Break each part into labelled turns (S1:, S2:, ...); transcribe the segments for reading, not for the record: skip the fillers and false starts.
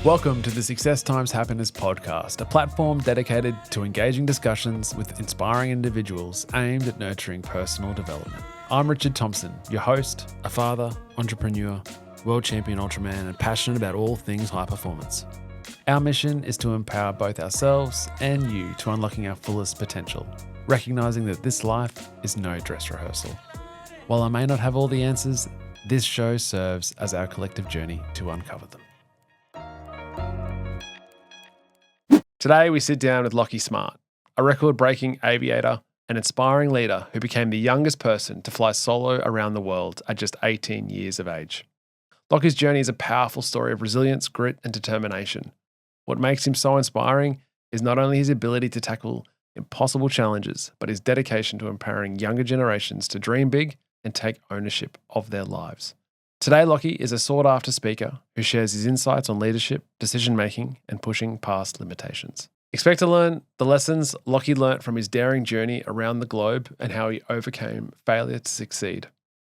S1: Welcome to the Success Times Happiness podcast, a platform dedicated to engaging discussions with inspiring individuals aimed at nurturing personal development. I'm Richard Thompson, your host, a father, entrepreneur, world champion Ultraman, and passionate about all things high performance. Our mission is to empower both ourselves and you to unlocking our fullest potential, recognizing that this life is no dress rehearsal. While I may not have all the answers, this show serves as our collective journey to uncover them. Today, we sit down with Lachie Smart, a record-breaking aviator and inspiring leader who became the youngest person to fly solo around the world at just 18 years of age. Lachie's journey is a powerful story of resilience, grit, and determination. What makes him so inspiring is not only his ability to tackle impossible challenges, but his dedication to empowering younger generations to dream big and take ownership of their lives. Today, Lachie is a sought-after speaker who shares his insights on leadership, decision-making, and pushing past limitations. Expect to learn the lessons Lachie learnt from his daring journey around the globe and how he overcame failure to succeed.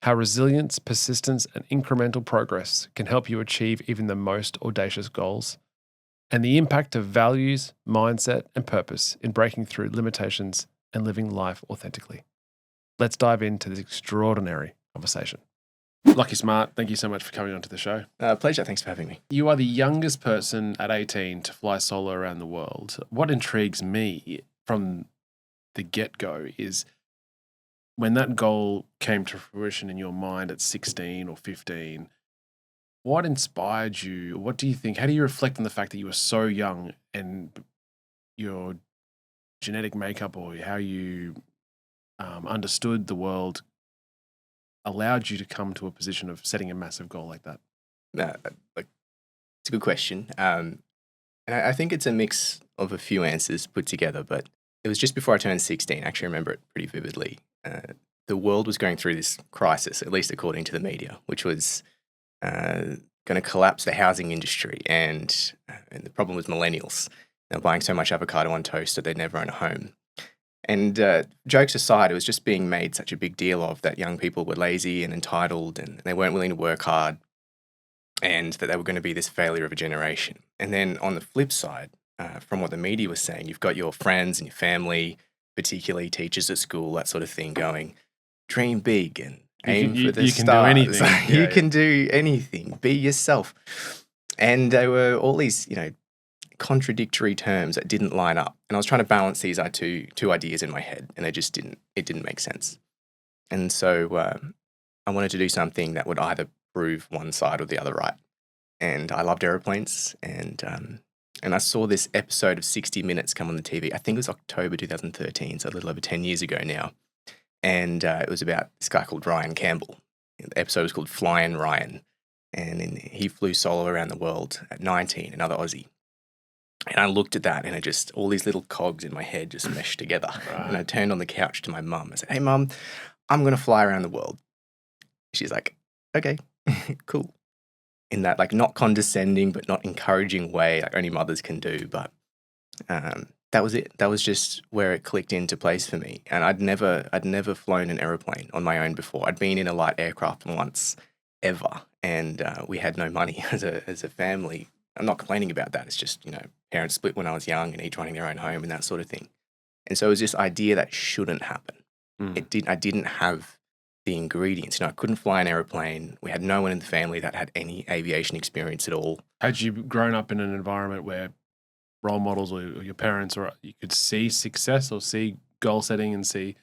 S1: How resilience, persistence, and incremental progress can help you achieve even the most audacious goals. And the impact of values, mindset, and purpose in breaking through limitations and living life authentically. Let's dive into this extraordinary conversation. Lachie Smart, thank you so much for coming onto the show.
S2: Pleasure. Thanks for having me.
S1: You are the youngest person at 18 to fly solo around the world. What intrigues me from the get-go is when that goal came to fruition in your mind at 16 or 15, what inspired you? What do you think? How do you reflect on the fact that you were so young and your genetic makeup or how you understood the world allowed you to come to a position of setting a massive goal like that?
S2: It's a good question. And I think it's a mix of a few answers put together, but it was just before I turned 16. I actually remember it pretty vividly. The world was going through this crisis, at least according to the media, which was going to collapse the housing industry. And the problem was millennials. They were buying so much avocado on toast that they'd never own a home. And jokes aside, it was just being made such a big deal of that young people were lazy and entitled and they weren't willing to work hard and that they were going to be this failure of a generation. And then on the flip side, from what the media was saying, you've got your friends and your family, particularly teachers at school, that sort of thing, going, dream big and aim for the stars.
S1: You can do anything.
S2: You can do anything. Be yourself. And there were all these, contradictory terms that didn't line up. And I was trying to balance these two ideas in my head, and it didn't make sense. And so I wanted to do something that would either prove one side or the other right. And I loved airplanes, and I saw this episode of 60 Minutes come on the TV. I think it was October 2013, so a little over 10 years ago now. And it was about this guy called Ryan Campbell. The episode was called Flying Ryan. And he flew solo around the world at 19, another Aussie. And I looked at that and all these little cogs in my head just meshed together. Right. And I turned on the couch to my mum. I said, hey, Mum, I'm going to fly around the world. She's like, okay, cool. In that, not condescending, but not encouraging way, like only mothers can do. But that was it. That was just where it clicked into place for me. And I'd never flown an aeroplane on my own before. I'd been in a light aircraft once, ever. And we had no money as a family. I'm not complaining about that. It's just, parents split when I was young and each running their own home and that sort of thing. And so it was this idea that shouldn't happen. I didn't have the ingredients. I couldn't fly an aeroplane. We had no one in the family that had any aviation experience at all.
S1: Had you grown up in an environment where role models or your parents, or you could see success or see goal setting and see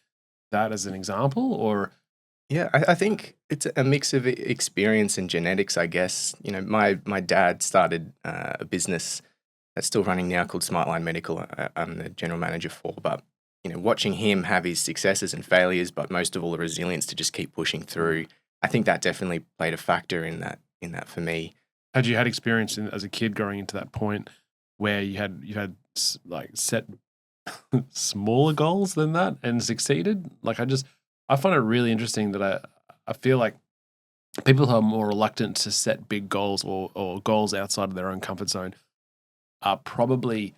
S1: that as an example? Or
S2: yeah, I think it's a mix of experience and genetics, I guess. My dad started a business that's still running now called Smartline Medical. I'm the general manager for, but watching him have his successes and failures, but most of all the resilience to just keep pushing through, I think that definitely played a factor in that for me.
S1: Had you had experience as a kid growing into that point where you had set smaller goals than that and succeeded? I find it really interesting that I feel like people who are more reluctant to set big goals or goals outside of their own comfort zone are probably,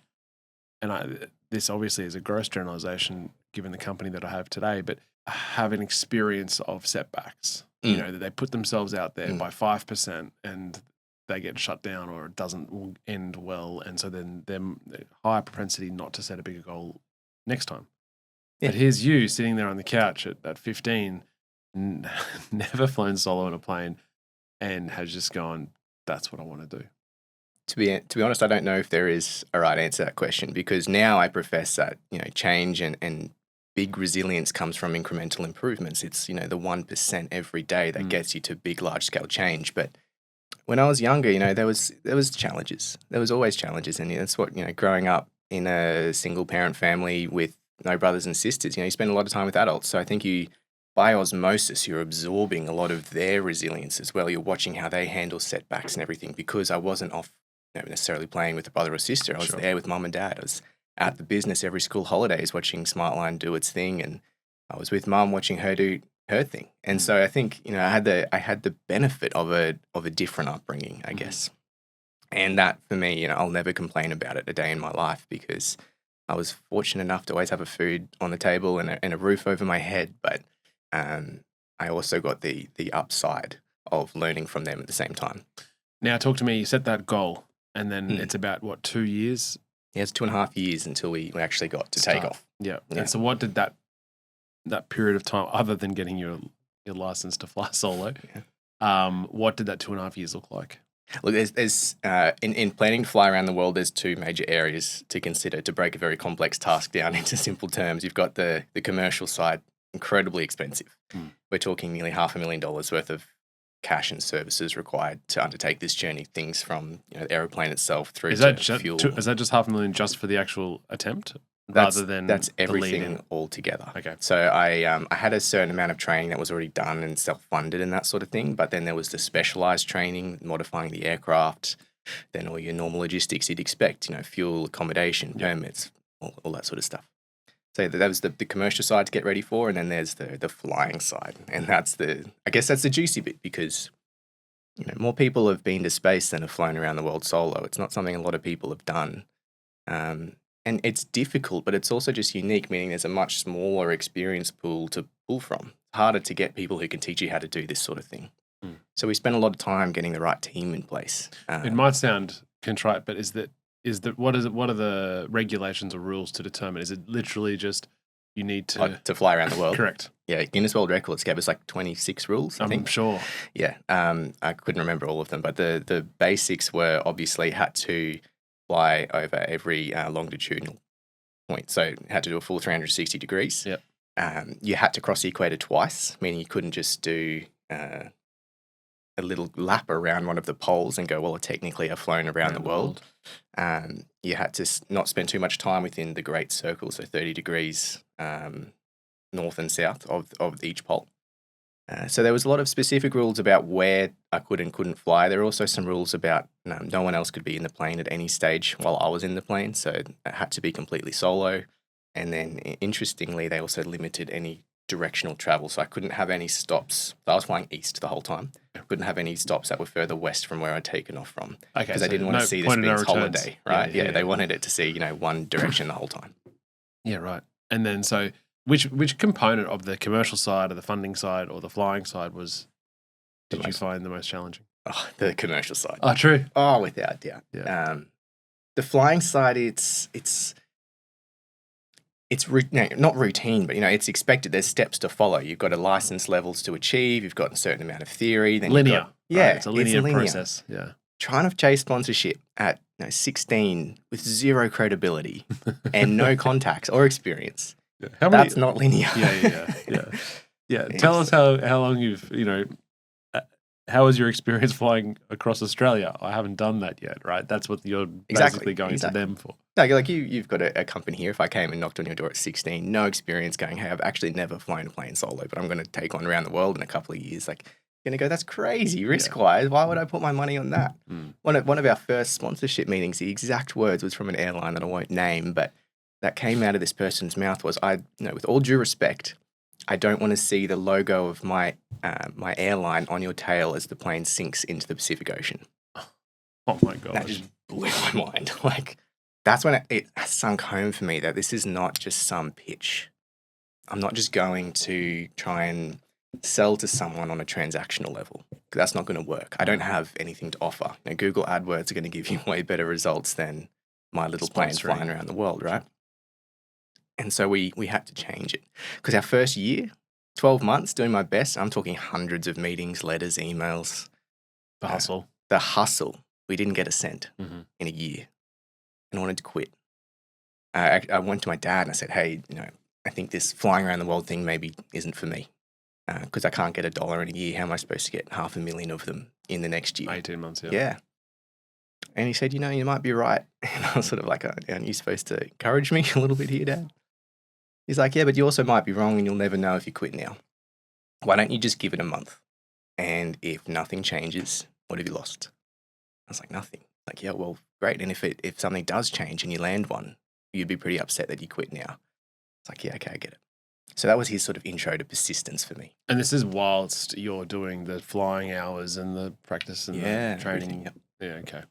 S1: and this obviously is a gross generalization given the company that I have today, but have an experience of setbacks. That they put themselves out there by 5% and they get shut down or it doesn't end well, and so then they're higher propensity not to set a bigger goal next time.
S2: Yeah.
S1: But here's you sitting there on the couch at 15, never flown solo in a plane, and has just gone, that's what I want to do.
S2: To be honest, I don't know if there is a right answer to that question, because now I profess that, change and big resilience comes from incremental improvements. It's, the 1% every day that gets you to big, large scale change. But when I was younger, there was challenges. There was always challenges. And that's what, growing up in a single parent family with no brothers and sisters, you spend a lot of time with adults. So I think by osmosis, you're absorbing a lot of their resilience as well. You're watching how they handle setbacks and everything, because I wasn't off necessarily playing with a brother or sister. I was there with mum and dad. I was at the business every school holidays watching Smartline do its thing, and I was with mum watching her do her thing. And so I think I had the benefit of a different upbringing, I guess. And that for me, I'll never complain about it a day in my life, because I was fortunate enough to always have a food on the table and a roof over my head. But I also got the upside of learning from them at the same time.
S1: Now, talk to me. You set that goal, and then it's about, what, 2 years?
S2: Yeah, it's 2.5 years until we actually got to take off.
S1: Yeah. And so what did that period of time, other than getting your license to fly solo, what did that 2.5 years look like?
S2: Look, there's in planning to fly around the world, there's two major areas to consider to break a very complex task down into simple terms. You've got the commercial side, incredibly expensive. We're talking nearly $500,000 worth of cash and services required to undertake this journey. Things from the aeroplane itself through to fuel.
S1: Is that just $500,000 just for the actual attempt,
S2: that's
S1: the
S2: everything all together.
S1: Okay.
S2: So I had a certain amount of training that was already done and self-funded and that sort of thing. But then there was the specialized training, modifying the aircraft, then all your normal logistics you'd expect, fuel, accommodation, permits, all that sort of stuff. So that was the commercial side to get ready for, and then there's the flying side, and I guess that's the juicy bit, because more people have been to space than have flown around the world solo. It's not something a lot of people have done, and it's difficult, but it's also just unique, meaning there's a much smaller experience pool to pull from. It's harder to get people who can teach you how to do this sort of thing. So we spent a lot of time getting the right team in place.
S1: It might sound contrite, but what are the regulations or rules to determine? Is it literally just you need
S2: to fly around the world?
S1: Correct.
S2: Yeah, Guinness World Records gave us like 26 rules, I think.
S1: I'm sure.
S2: Yeah, I couldn't remember all of them, but the basics were obviously had to fly over every longitudinal point. So had to do a full 360 degrees.
S1: Yep.
S2: You had to cross the equator twice, meaning you couldn't just do a little lap around one of the poles and go, well, technically I've flown around the world. You had to not spend too much time within the great circle, so 30 degrees north and south of each pole. So there was a lot of specific rules about where I could and couldn't fly. There were also some rules about no one else could be in the plane at any stage while I was in the plane, so it had to be completely solo. And then, interestingly, they also limited any directional travel, so I couldn't have any stops. So I was flying east the whole time. I couldn't have any stops that were further west from where I'd taken off from.
S1: Okay,
S2: because they didn't want to see this being holiday, right? Yeah, they wanted it to see, one direction the whole time.
S1: Yeah, right. And then, so which component of the commercial side or the funding side or the flying side did you find the most challenging?
S2: Oh, the commercial side.
S1: Oh, true.
S2: Oh, without doubt.
S1: Yeah.
S2: The flying side, it's not routine, but it's expected. There's steps to follow. You've got a license levels to achieve. You've got a certain amount of theory. Then
S1: linear.
S2: It's
S1: a linear process. Yeah.
S2: Trying to chase sponsorship at 16 with zero credibility and no contacts or experience.
S1: Yeah.
S2: That's not linear.
S1: Yeah. Tell us how long you've how was your experience flying across Australia? I haven't done that yet, right? That's what you're basically going to them for.
S2: Like you've got a company here. If I came and knocked on your door at 16, no experience, going, hey, I've actually never flown a plane solo, but I'm going to take one around the world in a couple of years. Like, you're going to go, that's crazy, risk-wise. Why would I put my money on that? One of our first sponsorship meetings, the exact words was from an airline that I won't name, but that came out of this person's mouth was, with all due respect, I don't want to see the logo of my airline on your tail as the plane sinks into the Pacific Ocean.
S1: Oh my gosh.
S2: That just blew my mind. Like, that's when it sunk home for me that this is not just some pitch. I'm not just going to try and sell to someone on a transactional level, because that's not going to work. I don't have anything to offer. Google AdWords are going to give you way better results than my little plane flying around the world, right? And so we had to change it because our first year, 12 months, doing my best, I'm talking hundreds of meetings, letters, emails.
S1: The hustle.
S2: The hustle. We didn't get a cent in a year and I wanted to quit. I went to my dad and I said, hey, I think this flying around the world thing maybe isn't for me because I can't get $1 in a year. How am I supposed to get 500,000 of them in the next year?
S1: 18 months,
S2: Yeah. And he said, you might be right. And I was sort of like, aren't you supposed to encourage me a little bit here, Dad? He's like, yeah, but you also might be wrong and you'll never know if you quit now. Why don't you just give it a month? And if nothing changes, what have you lost? I was like, nothing. Like, yeah, well, great. And if something does change and you land one, you'd be pretty upset that you quit now. It's like, yeah, okay, I get it. So that was his sort of intro to persistence for me.
S1: And this is whilst you're doing the flying hours and the practice and the training.
S2: Yep.
S1: Yeah, okay.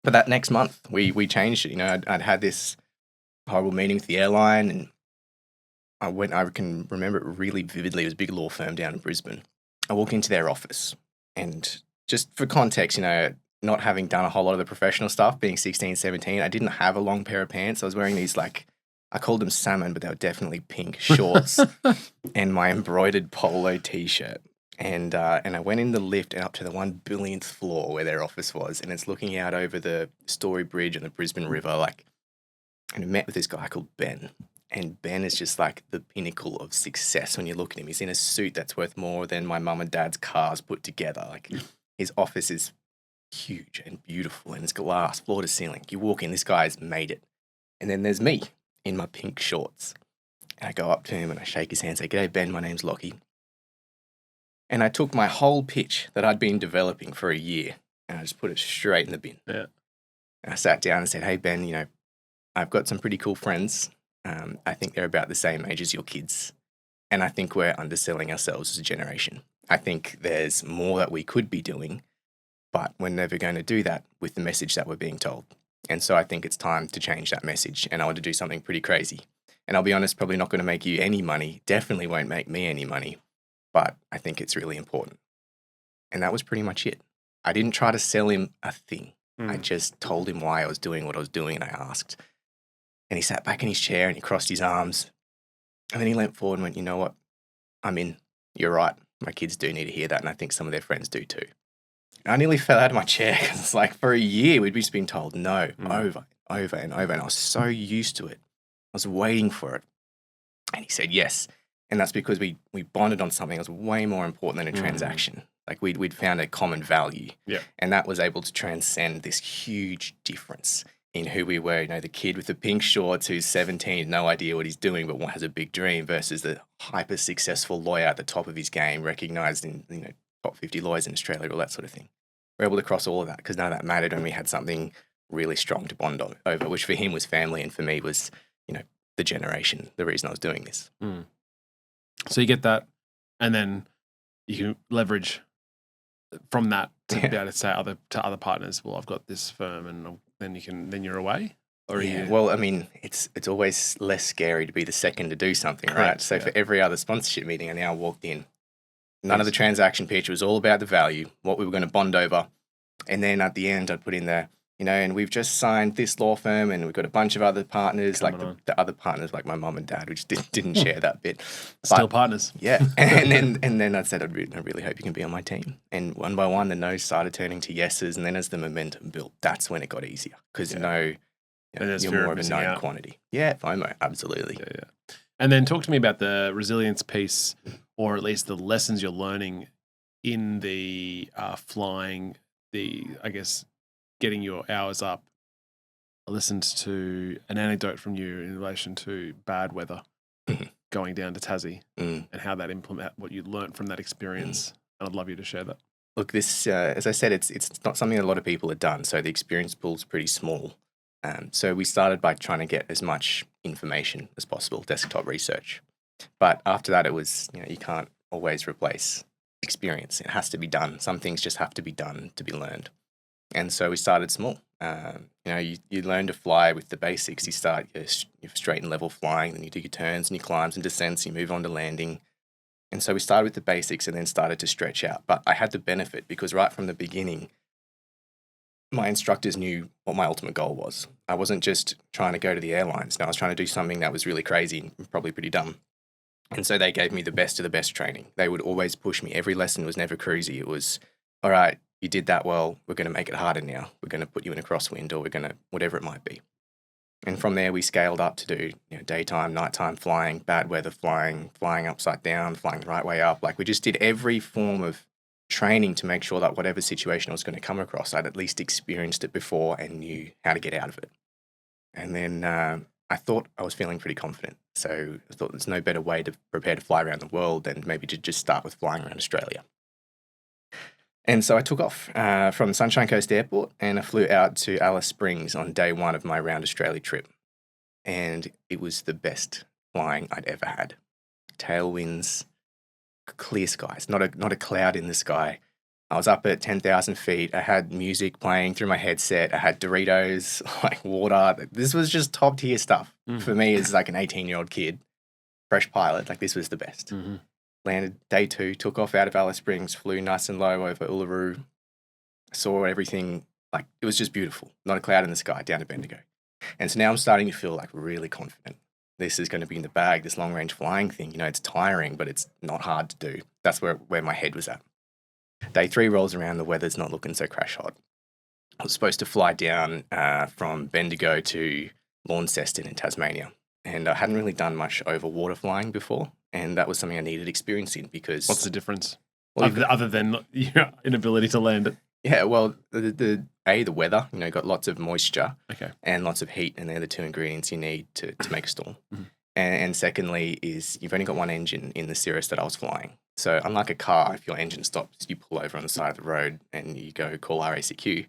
S2: But that next month, we changed it. I'd had this horrible meeting with the airline and I can remember it really vividly. It was a big law firm down in Brisbane. I walked into their office and just for context, not having done a whole lot of the professional stuff, being 16, 17, I didn't have a long pair of pants. I was wearing these I called them salmon, but they were definitely pink shorts and my embroidered polo t-shirt. And I went in the lift and up to the 1 billionth floor where their office was. And it's looking out over the Story Bridge and the Brisbane River. And I met with this guy called Ben. And Ben is just like the pinnacle of success when you look at him. He's in a suit that's worth more than my mum and dad's cars put together. His office is huge and beautiful and it's glass, floor to ceiling. You walk in, this guy's made it. And then there's me in my pink shorts. And I go up to him and I shake his hand and say, "G'day, Ben, my name's Lachie." And I took my whole pitch that I'd been developing for a year and I just put it straight in the bin.
S1: Yeah.
S2: And I sat down and said, "Hey, Ben, I've got some pretty cool friends. I think they're about the same age as your kids. And I think we're underselling ourselves as a generation. I think there's more that we could be doing, but we're never going to do that with the message that we're being told. And so I think it's time to change that message. And I want to do something pretty crazy. And I'll be honest, probably not going to make you any money, definitely won't make me any money, but I think it's really important." And that was pretty much it. I didn't try to sell him a thing. I just told him why I was doing what I was doing and I asked. And he sat back in his chair and he crossed his arms. And then he leant forward and went, "You know what? I'm in. You're right. My kids do need to hear that. And I think some of their friends do too." And I nearly fell out of my chair because it's like for a year we'd just been told no over and over. And I was so used to it. I was waiting for it. And he said yes. And that's because we bonded on something that was way more important than a transaction. Like we'd found a common value.
S1: Yeah.
S2: And that was able to transcend this huge difference in who we were. The kid with the pink shorts who's 17, no idea what he's doing, but has a big dream versus the hyper successful lawyer at the top of his game, recognized in, top 50 lawyers in Australia, all that sort of thing. We're able to cross all of that because none of that mattered when we had something really strong to bond over, which for him was family and for me was, the generation, the reason I was doing this.
S1: So you get that and then you can leverage from that to be able to say to other partners, well, I've got this firm, and then you're away. Or
S2: Well, I mean, it's always less scary to be the second to do something, right?
S1: Correct,
S2: So for every other sponsorship meeting I now walked in, none of the transaction pitch was all about the value, what we were going to bond over. And then at the end, I'd put in there, and we've just signed this law firm and we've got a bunch of other partners, the other partners like my mum and dad, which didn't share that bit.
S1: Still partners.
S2: Yeah. And then I said, I really hope you can be on my team. And one by one, the no's started turning to yeses. And then as the momentum built, that's when it got easier because you're more of a known quantity. Yeah, FOMO, absolutely.
S1: Yeah. And then talk to me about the resilience piece, or at least the lessons you're learning in the flying, getting your hours up. I listened to an anecdote from you in relation to bad weather going down to Tassie and how that what you learned from that experience. And I'd love you to share that.
S2: Look, this, as I said, it's not something that a lot of people have done. So the experience pool's pretty small. So we started by trying to get as much information as possible, desktop research. But after that, it was, you can't always replace experience. It has to be done. Some things just have to be done to be learned. And so we started small. You learn to fly with the basics. You start your straight and level flying, then you do your turns and your climbs and descents, you move on to landing. And so we started with the basics and then started to stretch out. But I had the benefit because right from the beginning, my instructors knew what my ultimate goal was. I wasn't just trying to go to the airlines. No, I was trying to do something that was really crazy and probably pretty dumb. And so they gave me the best of the best training. They would always push me. Every lesson was never cruisy. It was, all right, you did that well. We're going to make it harder now. We're going to put you in a crosswind, or we're going to, whatever it might be. And from there, we scaled up to do daytime, nighttime flying, bad weather flying, flying upside down, flying the right way up. Like we just did every form of training to make sure that whatever situation I was going to come across, I'd at least experienced it before and knew how to get out of it. And then I thought I was feeling pretty confident. So I thought there's no better way to prepare to fly around the world than maybe to just start with flying around Australia. And so I took off from Sunshine Coast Airport and I flew out to Alice Springs on day one of my Round Australia trip. And it was the best flying I'd ever had. Tailwinds, clear skies, not a cloud in the sky. I was up at 10,000 feet. I had music playing through my headset. I had Doritos, like water. This was just top tier stuff. For me as like an 18-year-old kid, fresh pilot, like this was the best. Landed day 2, took off out of Alice Springs, flew nice and low over Uluru. Saw everything, like it was just beautiful. Not a cloud in the sky, down to Bendigo. And so now I'm starting to feel like really confident. This is going to be in the bag, this long range flying thing. It's tiring, but it's not hard to do. That's where my head was at. Day 3 rolls around, the weather's not looking so crash hot. I was supposed to fly down from Bendigo to Launceston in Tasmania. And I hadn't really done much over water flying before. And that was something I needed experience in because...
S1: What's the difference? Well, other than your inability to land it?
S2: Yeah, well, the weather, got lots of moisture
S1: okay,
S2: and lots of heat, and they're the 2 ingredients you need to make a storm. And secondly is you've only got one engine in the Cirrus that I was flying. So unlike a car, if your engine stops, you pull over on the side of the road and you go call RACQ.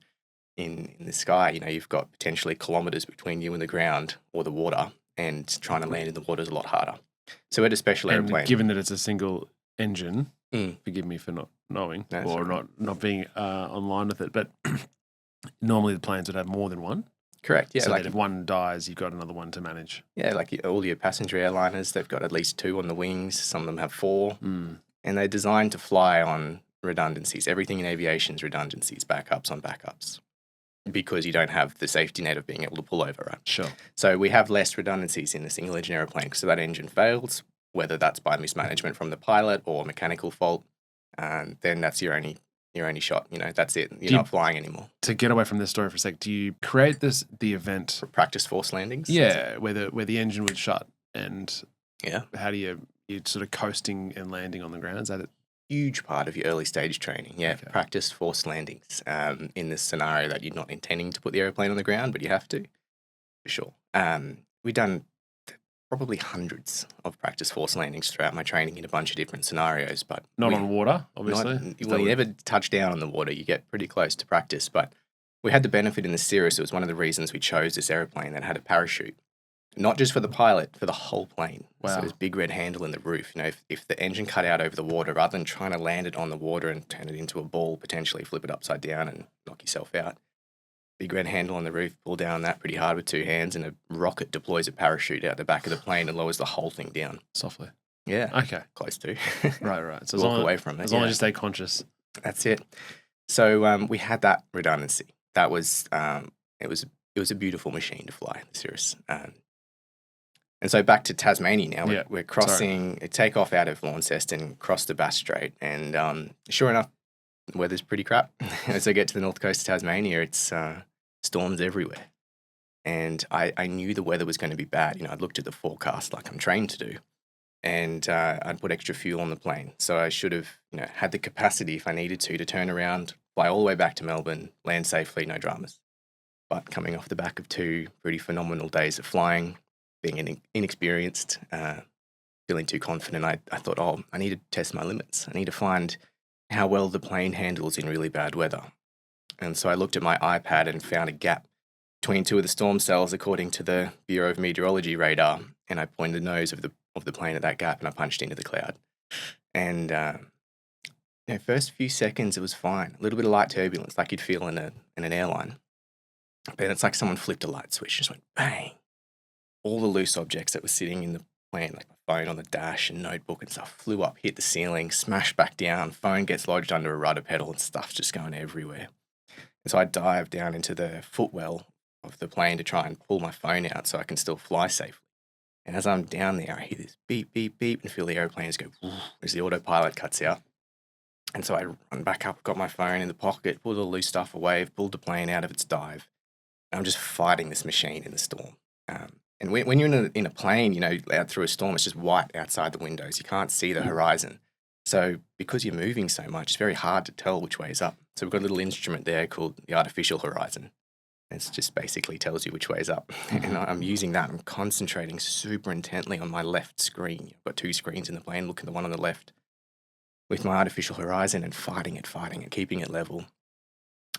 S2: In the sky, you've got potentially kilometres between you and the ground or the water, and trying to land in the water is a lot harder. So we had a special airplane.
S1: Given that it's a single engine, forgive me for not knowing not being online with it, but normally the planes would have more than one.
S2: Correct, yeah.
S1: So that if one dies, you've got another one to manage.
S2: Yeah, like all your passenger airliners, they've got at least 2 on the wings. Some of them have 4. And they're designed to fly on redundancies. Everything in aviation is redundancies, backups on backups, because you don't have the safety net of being able to pull over, right?
S1: Sure.
S2: So we have less redundancies in a single engine aeroplane. So that engine fails, whether that's by mismanagement from the pilot or mechanical fault, then that's your only shot. That's it. You're not flying anymore.
S1: To get away from this story for a sec, do you create the event
S2: for practice force landings?
S1: Yeah, where the engine would shut, and how do you're sort of coasting and landing on the ground? Is that it?
S2: Huge part of your early stage training. Yeah, okay. Practice forced landings in this scenario that you're not intending to put the airplane on the ground, but you have to, for sure. We've done probably hundreds of practice forced landings throughout my training in a bunch of different scenarios, but
S1: not on water, obviously.
S2: You never touch down on the water. You get pretty close to practice, but we had the benefit in the Cirrus. It was one of the reasons we chose this airplane that had a parachute. Not just for the pilot, for the whole plane.
S1: Wow.
S2: So this big red handle in the roof. If the engine cut out over the water, rather than trying to land it on the water and turn it into a ball, potentially flip it upside down and knock yourself out. Big red handle on the roof, pull down that pretty hard with 2 hands, and a rocket deploys a parachute out the back of the plane and lowers the whole thing down.
S1: Softly.
S2: Yeah.
S1: Okay.
S2: Close to.
S1: Right. So
S2: walk away from it.
S1: As long as you stay conscious.
S2: That's it. So we had that redundancy. That was it was a beautiful machine to fly, the Cirrus. And so back to Tasmania now. We're crossing, take off out of Launceston, cross the Bass Strait, and sure enough, the weather's pretty crap. As I get to the north coast of Tasmania, it's storms everywhere. And I knew the weather was going to be bad. I'd looked at the forecast like I'm trained to do, and I'd put extra fuel on the plane. So I should have had the capacity, if I needed to turn around, fly all the way back to Melbourne, land safely, no dramas. But coming off the back of 2 pretty phenomenal days of flying, being inexperienced, feeling too confident, I thought, I need to test my limits. I need to find how well the plane handles in really bad weather. And so I looked at my iPad and found a gap between 2 of the storm cells according to the Bureau of Meteorology radar, and I pointed the nose of the plane at that gap and I punched into the cloud. And first few seconds it was fine. A little bit of light turbulence like you'd feel in an airline. But it's like someone flipped a light switch, just went bang. All the loose objects that were sitting in plane, like my phone on the dash and notebook and stuff, flew up, hit the ceiling, smashed back down, phone gets lodged under a rudder pedal and stuff's just going everywhere. And so I dive down into the footwell of the plane to try and pull my phone out so I can still fly safely. And as I'm down there, I hear this beep, beep, beep, and feel the airplanes go as the autopilot cuts out. And so I run back up, got my phone in the pocket, pulled all the loose stuff away, pulled the plane out of its dive. And I'm just fighting this machine in the storm. And when you're in a plane, out through a storm, it's just white outside the windows. You can't see the horizon. So because you're moving so much, it's very hard to tell which way is up. So we've got a little instrument there called the artificial horizon. It just basically tells you which way is up. And I'm using that. I'm concentrating super intently on my left screen. I've got 2 screens in the plane, looking at the one on the left with my artificial horizon and fighting it, keeping it level.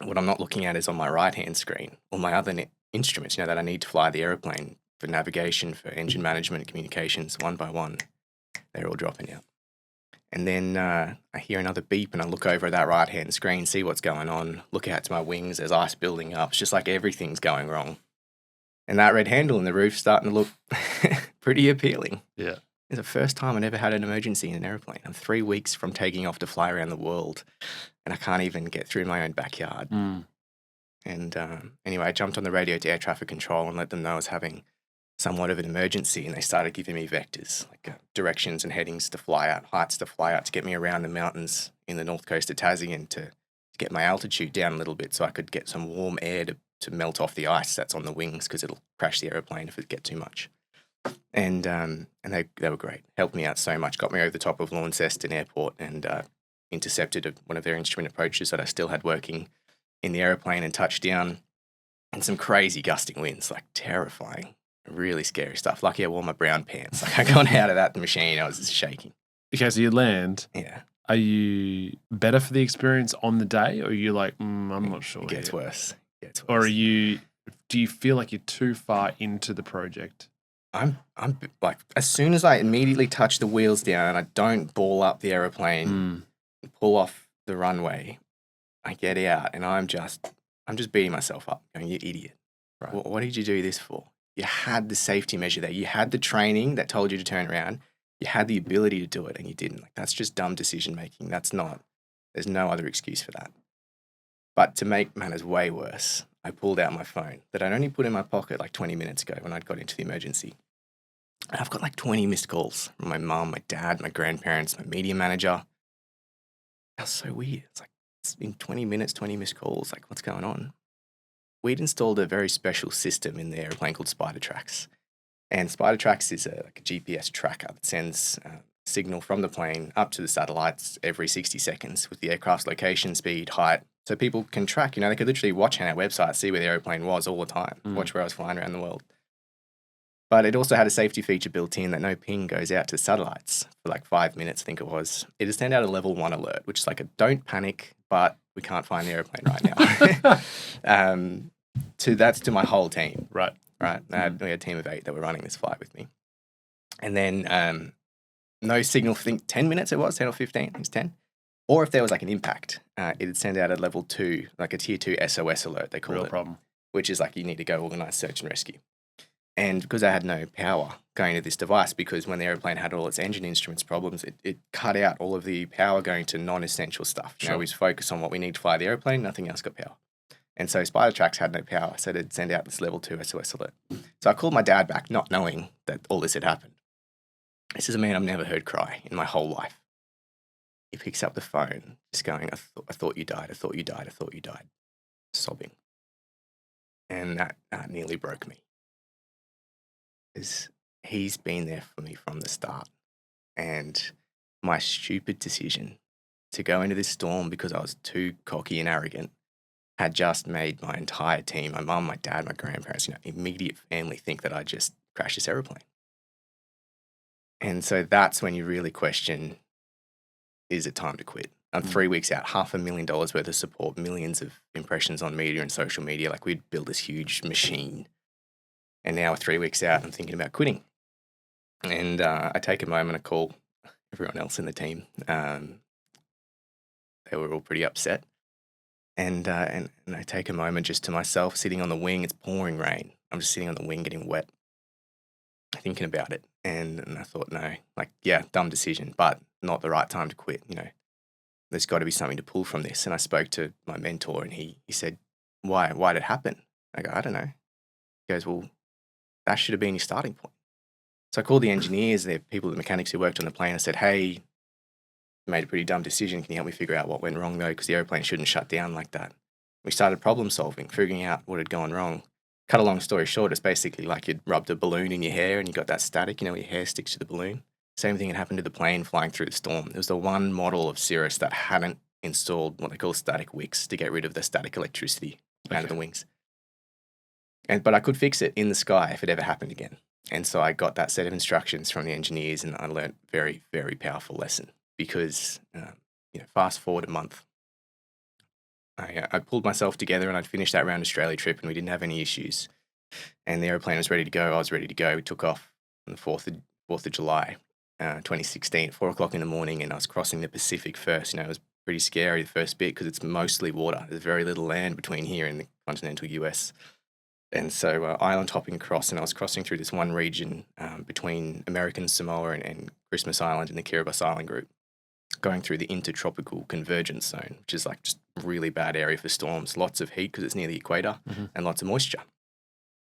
S2: What I'm not looking at is on my right-hand screen, all my other instruments, that I need to fly the aeroplane for navigation, for engine management, communications, one by one. They're all dropping out. And then I hear another beep and I look over at that right-hand screen, see what's going on, look out to my wings, there's ice building up. It's just like everything's going wrong. And that red handle in the roof starting to look pretty appealing.
S1: Yeah.
S2: It's the first time I've ever had an emergency in an airplane. I'm 3 weeks from taking off to fly around the world and I can't even get through my own backyard. And anyway, I jumped on the radio to air traffic control and let them know I was having somewhat of an emergency, and they started giving me vectors, like directions and headings to fly out, heights to fly out, to get me around the mountains in the north coast of Tassie and to get my altitude down a little bit so I could get some warm air to melt off the ice that's on the wings because it'll crash the aeroplane if it gets too much. And they were great, helped me out so much, got me over the top of Launceston Airport and intercepted one of their instrument approaches that I still had working in the aeroplane and touched down, and some crazy gusting winds, like terrifying. Really scary stuff. Lucky I wore my brown pants. Like I got out of that machine, I was just shaking.
S1: Okay, so you land.
S2: Yeah.
S1: Are you better for the experience on the day, or are you like, I'm not sure?
S2: It gets worse.
S1: Or do you feel like you're too far into the project?
S2: I'm like, as soon as I immediately touch the wheels down and I don't ball up the aeroplane and pull off the runway, I get out and I'm just beating myself up, going, you idiot. Right. What did you do this for? You had the safety measure there. You had the training that told you to turn around. You had the ability to do it and you didn't. Like, that's just dumb decision making. There's no other excuse for that. But to make matters way worse, I pulled out my phone that I'd only put in my pocket like 20 minutes ago when I'd got into the emergency. And I've got like 20 missed calls from my mum, my dad, my grandparents, my media manager. That's so weird. It's been 20 minutes, 20 missed calls. Like, what's going on? We'd installed a very special system in the airplane called Spider Tracks. And Spider Tracks is a GPS tracker that sends signal from the plane up to the satellites every 60 seconds with the aircraft's location, speed, height. So people can track, they could literally watch on our website, see where the airplane was all the time, watch where I was flying around the world. But it also had a safety feature built in that no ping goes out to satellites for like 5 minutes, I think it was. It has sent out a level 1 alert, which is like a don't panic, but we can't find the airplane right now. That's to my whole team.
S1: Right.
S2: We had a team of 8 that were running this flight with me. And then no signal, I think 10 minutes it was, 10 or 15, I think it's 10. Or if there was like an impact, it'd send out a level 2, like a tier 2 SOS alert, they call it. Real problem. Which is like you need to go organise search and rescue. And because I had no power going to this device, because when the airplane had all its engine instruments problems, it cut out all of the power going to non-essential stuff. Sure. We was focused on what we need to fly the airplane, nothing else got power. And so Spider Tracks had no power, so it'd send out this level 2 SOS alert. So I called my dad back, not knowing that all this had happened. This is a man I've never heard cry in my whole life. He picks up the phone, just going, I thought you died, I thought you died, I thought you died, sobbing. And that nearly broke me. Because he's been there for me from the start. And my stupid decision to go into this storm because I was too cocky and arrogant had just made my entire team, my mum, my dad, my grandparents, immediate family think that I just crashed this aeroplane. And so that's when you really question, is it time to quit? I'm 3 weeks out, $500,000 worth of support, millions of impressions on media and social media. Like, we'd built this huge machine. And now 3 weeks out, I'm thinking about quitting. And I take a moment to call everyone else in the team. They were all pretty upset. And I take a moment just to myself, sitting on the wing. It's pouring rain. I'm just sitting on the wing getting wet, thinking about it. And I thought, no, like, yeah, dumb decision, but not the right time to quit. There's got to be something to pull from this. And I spoke to my mentor, and he said, why did it happen? I go, I don't know. He goes, well, that should have been your starting point. So I called the engineers, the people, the mechanics who worked on the plane. I said, hey, you made a pretty dumb decision. Can you help me figure out what went wrong though? Because the airplane shouldn't shut down like that. We started problem solving, figuring out what had gone wrong. Cut a long story short, it's basically like you'd rubbed a balloon in your hair and you got that static, your hair sticks to the balloon. Same thing had happened to the plane flying through the storm. It was the one model of Cirrus that hadn't installed what they call static wicks to get rid of the static electricity out of the wings. But I could fix it in the sky if it ever happened again. And so I got that set of instructions from the engineers, and I learned very, very powerful lesson because, fast forward a month, I pulled myself together and I'd finished that round Australia trip and we didn't have any issues. And the airplane was ready to go. I was ready to go. We took off on the 4th of July, 2016, at 4 o'clock in the morning, and I was crossing the Pacific first. It was pretty scary the first bit because it's mostly water. There's very little land between here and the continental US. And so island hopping across, and I was crossing through this one region between American Samoa and Christmas Island in the Kiribati Island group, going through the intertropical convergence zone, which is like just a really bad area for storms. Lots of heat because it's near the equator, and lots of moisture.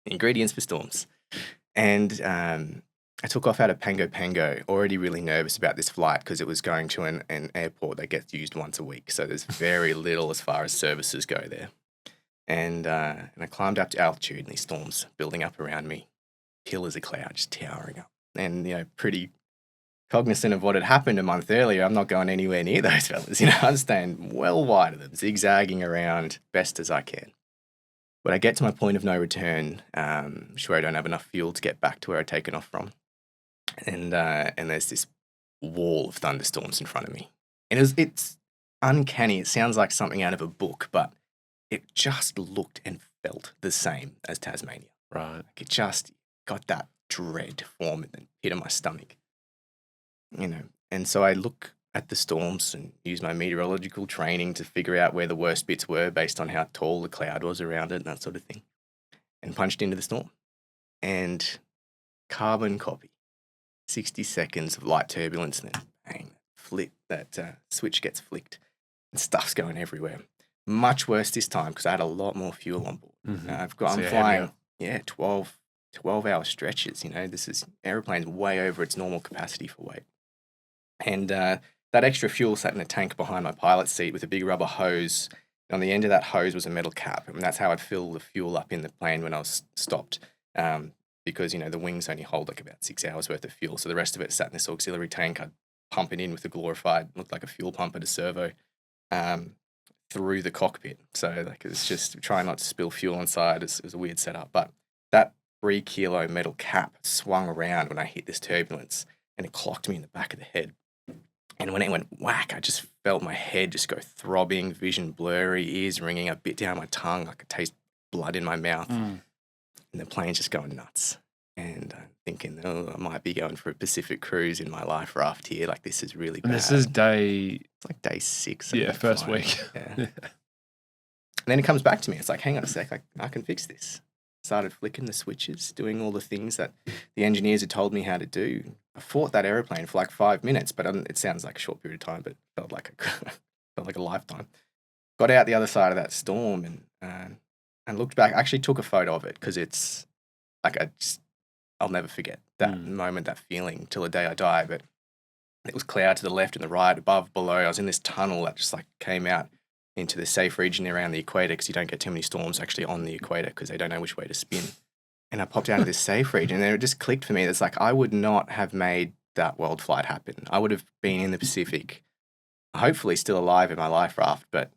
S2: Ingredients for storms. And I took off out of Pango Pango, already really nervous about this flight because it was going to an airport that gets used once a week. So there's very little as far as services go there. And I climbed up to altitude, and these storms building up around me, pillars of cloud just towering up. And, pretty cognizant of what had happened a month earlier, I'm not going anywhere near those fellas. I'm staying well wide of them, zigzagging around best as I can. But I get to my point of no return, sure I don't have enough fuel to get back to where I'd taken off from. And there's this wall of thunderstorms in front of me. And it's uncanny. It sounds like something out of a book, but it just looked and felt the same as Tasmania.
S1: Right.
S2: It just got that dread form in the pit of my stomach. And so I look at the storms and use my meteorological training to figure out where the worst bits were based on how tall the cloud was around it and that sort of thing. And punched into the storm. And carbon copy. 60 seconds of light turbulence, and then bang, that switch gets flicked. And stuff's going everywhere. Much worse this time because I had a lot more fuel on board. I'm flying, 12-hour stretches. This airplane's way over its normal capacity for weight. And that extra fuel sat in a tank behind my pilot's seat with a big rubber hose. On the end of that hose was a metal cap, and that's how I'd fill the fuel up in the plane when I was stopped. Because, the wings only hold like about 6 hours worth of fuel. So the rest of it sat in this auxiliary tank. I'd pump it in with a glorified, looked like a fuel pump at a servo. Through the cockpit. So it's just trying not to spill fuel inside. It was a weird setup. But that 3 kilo metal cap swung around when I hit this turbulence, and it clocked me in the back of the head. And when it went whack, I just felt my head just go throbbing, vision blurry, ears ringing, a bit down my tongue. I could taste blood in my mouth. And the plane's just going nuts. And I'm thinking, I might be going for a Pacific cruise in my life raft here. Like, this is really bad.
S1: And this is day...
S2: It's like day 6.
S1: Yeah, first week.
S2: Yeah. And then it comes back to me. It's like, hang on a sec, I can fix this. Started flicking the switches, doing all the things that the engineers had told me how to do. I fought that airplane for like 5 minutes, but it sounds like a short period of time, but it felt like a lifetime. Got out the other side of that storm and looked back. I actually took a photo of it because it's like I'll never forget that moment, that feeling till the day I die. But it was cloud to the left and the right, above, below. I was in this tunnel that just like came out into the safe region around the equator because you don't get too many storms actually on the equator because they don't know which way to spin. And I popped out of this safe region, and it just clicked for me. It's like I would not have made that world flight happen. I would have been in the Pacific, hopefully still alive in my life raft, but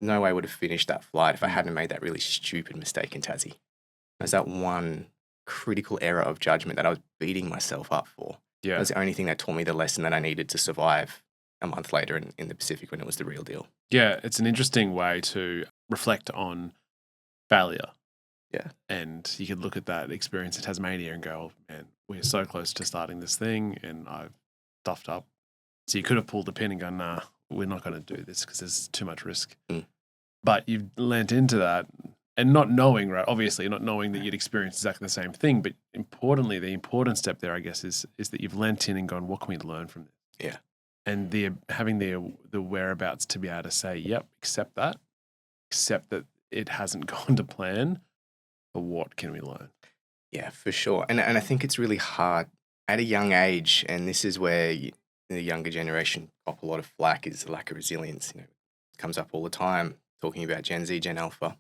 S2: no way I would have finished that flight if I hadn't made that really stupid mistake in Tassie. It was that one critical error of judgment that I was beating myself up for.
S1: Yeah.
S2: It was the only thing that taught me the lesson that I needed to survive a month later in the Pacific when it was the real deal.
S1: Yeah, it's an interesting way to reflect on failure.
S2: Yeah.
S1: And you could look at that experience in Tasmania and go, oh, man, we're so close to starting this thing and I've stuffed up. So you could have pulled the pin and gone, nah, we're not going to do this because there's too much risk. But you've lent into that and not knowing, right? Obviously, not knowing that you'd experience exactly the same thing. But importantly, the important step there, I guess, is that you've leant in and gone, what can we learn from this?
S2: Yeah.
S1: And having the whereabouts to be able to say, yep, accept that it hasn't gone to plan, but what can we learn?
S2: Yeah, for sure. And I think it's really hard at a young age, and this is where the younger generation cop a lot of flack, is the lack of resilience. It comes up all the time talking about Gen Z, Gen Alpha.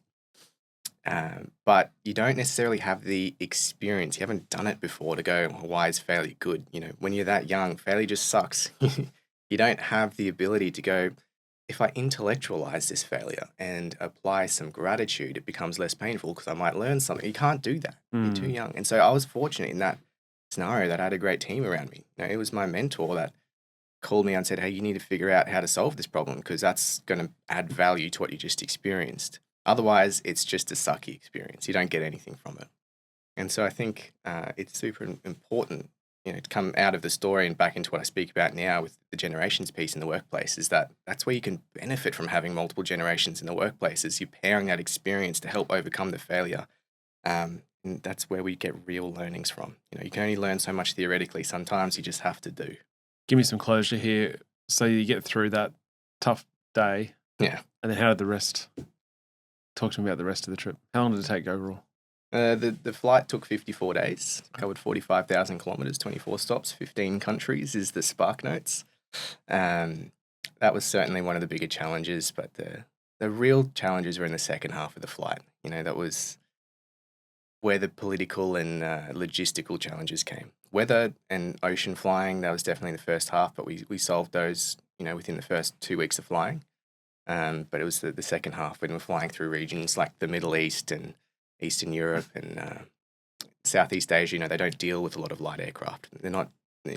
S2: But you don't necessarily have the experience. You haven't done it before to go, "Well, why is failure good?" When you're that young, failure just sucks. You don't have the ability to go, if I intellectualize this failure and apply some gratitude, it becomes less painful because I might learn something. You can't do that. You're too young. And so I was fortunate in that scenario that I had a great team around me. It was my mentor that called me and said, "Hey, you need to figure out how to solve this problem because that's going to add value to what you just experienced. Otherwise, it's just a sucky experience. You don't get anything from it." And so I think it's super important, to come out of the story and back into what I speak about now with the generations piece in the workplace, is that's where you can benefit from having multiple generations in the workplace, is you're pairing that experience to help overcome the failure. And that's where we get real learnings from. You can only learn so much theoretically. Sometimes you just have to do.
S1: Give me some closure here. So you get through that tough day.
S2: Yeah.
S1: And then how did the rest? Talk to me about the rest of the trip. How long did it take overall?
S2: The flight took 54 days, covered 45,000 kilometers, 24 stops, 15 countries is the spark notes. That was certainly one of the bigger challenges, but the real challenges were in the second half of the flight. That was where the political and logistical challenges came. Weather and ocean flying, that was definitely the first half, but we solved those, within the first 2 weeks of flying. But it was the second half when we're flying through regions like the Middle East and Eastern Europe and Southeast Asia. They don't deal with a lot of light aircraft. They're not,